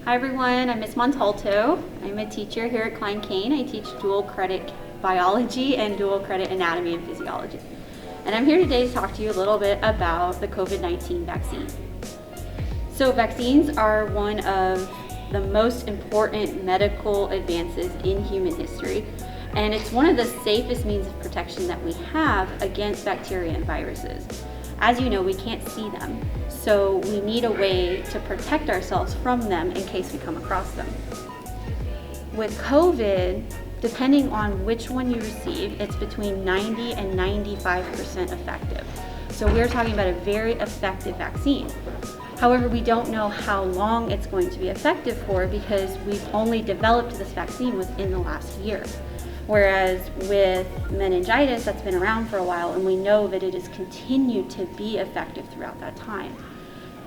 Hi everyone, I'm Miss Montalto. I'm a teacher here at Klein Cain. I teach dual credit biology and dual credit anatomy and physiology. And I'm here today to talk to you a little bit about the COVID-19 vaccine. So vaccines are one of the most important medical advances in human history, and it's one of the safest means of protection that we have against bacteria and viruses. As you know, we can't see them, so we need a way to protect ourselves from them in case we come across them. With COVID, depending on which one you receive, it's between 90 and 95% effective. So we're talking about a very effective vaccine. However, we don't know how long it's going to be effective for because we've only developed this vaccine within the last year. Whereas with meningitis, that's been around for a while, and we know that it has continued to be effective throughout that time.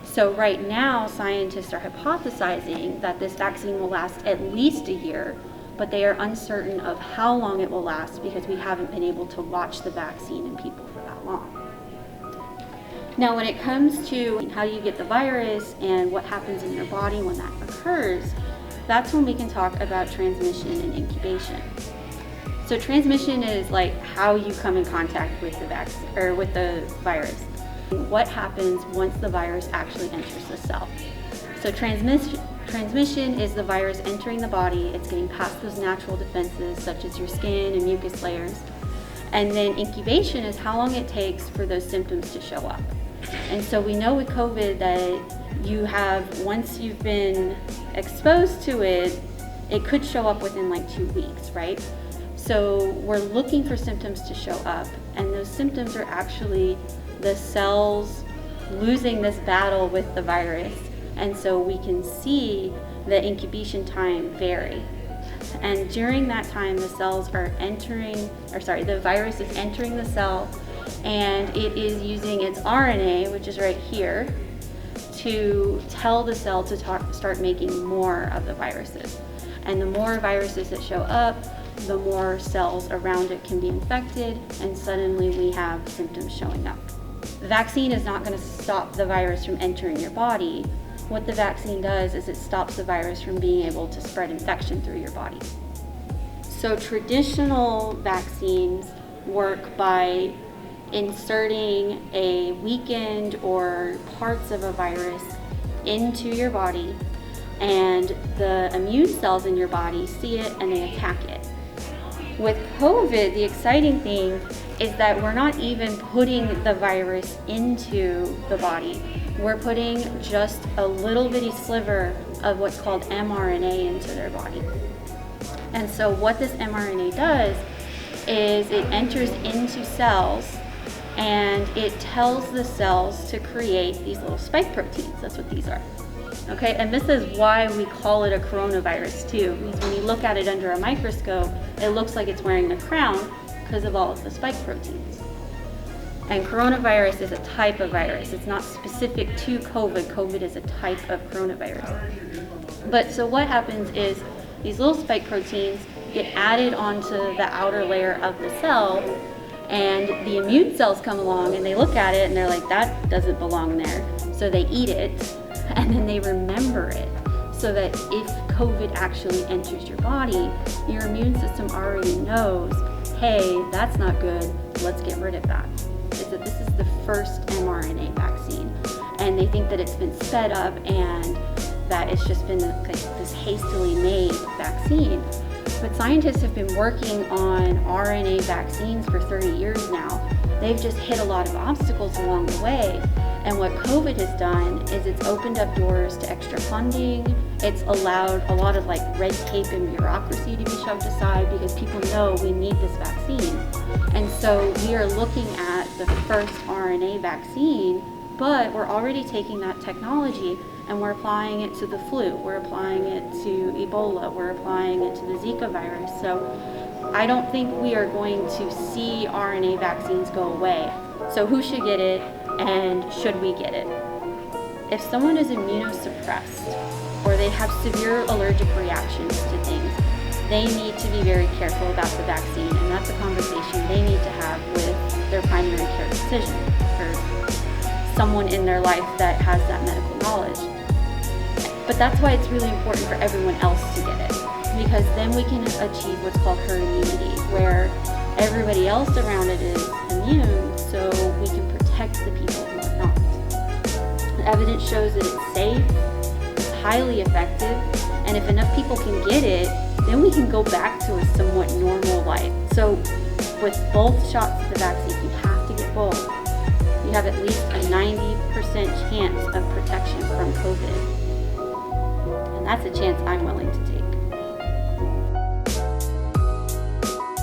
So right now, scientists are hypothesizing that this vaccine will last at least a year, but they are uncertain of how long it will last because we haven't been able to watch the vaccine in people for that long. Now, when it comes to how you get the virus and what happens in your body when that occurs, that's when we can talk about transmission and incubation. So transmission is like how you come in contact with the vaccine or with the virus. What happens once the virus actually enters the cell? So transmission is the virus entering the body. It's getting past those natural defenses such as your skin and mucus layers. And then incubation is how long it takes for those symptoms to show up. And so we know with COVID that you have, once you've been exposed to it, it could show up within like 2 weeks, right? So we're looking for symptoms to show up, and those symptoms are actually the cells losing this battle with the virus. And so we can see the incubation time vary. And during that time, the virus is entering the cell, and it is using its RNA, which is right here, to tell the cell to start making more of the viruses. And the more viruses that show up, the more cells around it can be infected, and suddenly we have symptoms showing up. The vaccine is not going to stop the virus from entering your body. What the vaccine does is it stops the virus from being able to spread infection through your body. So traditional vaccines work by inserting a weakened or parts of a virus into your body, and the immune cells in your body see it and they attack it. With COVID, the exciting thing is that we're not even putting the virus into the body. We're putting just a little bitty sliver of what's called mRNA into their body. And so what this mRNA does is it enters into cells and it tells the cells to create these little spike proteins. That's what these are. Okay, and this is why we call it a coronavirus too, because when you look at it under a microscope, it looks like it's wearing a crown because of all of the spike proteins. And coronavirus is a type of virus. It's not specific to COVID. COVID is a type of coronavirus. But so what happens is these little spike proteins get added onto the outer layer of the cell, and the immune cells come along and they look at it and they're like, that doesn't belong there. So they eat it, and then they remember it, so that if COVID actually enters your body, your immune system already knows, hey, that's not good, let's get rid of that. This is the first mRNA vaccine, and they think that it's been sped up and that it's just been like this hastily made vaccine. But scientists have been working on RNA vaccines for 30 years now. They've just hit a lot of obstacles along the way. And what COVID has done is it's opened up doors to extra funding. It's allowed a lot of like red tape and bureaucracy to be shoved aside because people know we need this vaccine. And so we are looking at the first RNA vaccine, but we're already taking that technology and we're applying it to the flu. We're applying it to Ebola. We're applying it to the Zika virus. So I don't think we are going to see RNA vaccines go away. So who should get it? And should we get it? If someone is immunosuppressed or they have severe allergic reactions to things, they need to be very careful about the vaccine, and that's a conversation they need to have with their primary care physician or someone in their life that has that medical knowledge. But that's why it's really important for everyone else to get it, because then we can achieve what's called herd immunity, where everybody else around it is immune, so we can protect the people who are not. The evidence shows that it's safe, it's highly effective, and if enough people can get it, then we can go back to a somewhat normal life. So with both shots of the vaccine, you have to get both. You have at least a 90% chance of protection from COVID. And that's a chance I'm willing to take.